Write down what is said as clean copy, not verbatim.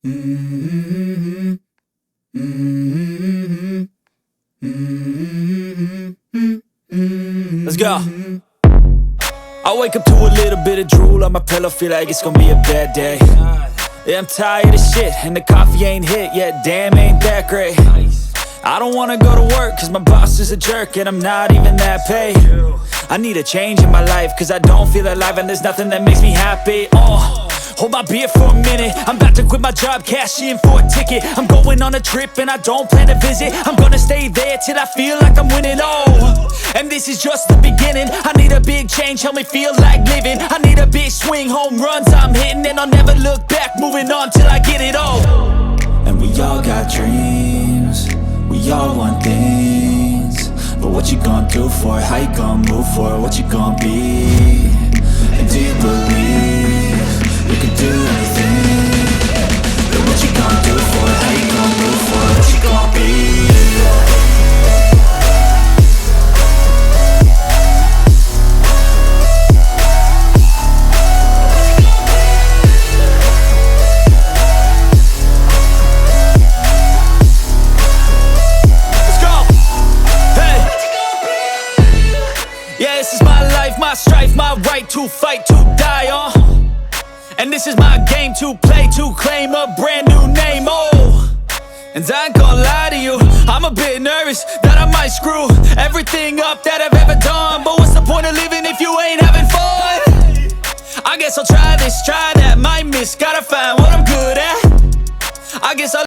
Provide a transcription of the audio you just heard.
Let's go. I wake up to a little bit of drool on my pillow, feel like it's gonna be a bad day. Yeah, I'm tired of shit, and the coffee ain't hit yet, damn, ain't that great. I don't wanna go to work, cause my boss is a jerk, and I'm not even that paid. I need a change in my life, cause I don't feel alive, and there's nothing that makes me happy. Hold my beer for a minute, I'm about to quit my job, cash in for a ticket. I'm going on a trip and I don't plan to visit. I'm gonna stay there till I feel like I'm winning, and this is just the beginning. I need a big change, help me feel like living. I need a big swing, home runs I'm hitting, and I'll never look back, moving on till I get it all. And we all got dreams, we all want things, but what you gonna do for it? How you gonna move for it? What you gonna be? And do you believe you can do anything? But what you gonna do for it? How you gonna move for it? What you gonna be? Let's go! Hey! Yeah, this is my life, my strife, my right to fight, to die, and this is my game to play, to claim a brand new name, and I ain't gonna lie to you, I'm a bit nervous that I might screw everything up that I've ever done. But what's the point of living if you ain't having fun? I guess I'll try this, try that, might miss, gotta find what I'm good at. I guess I'll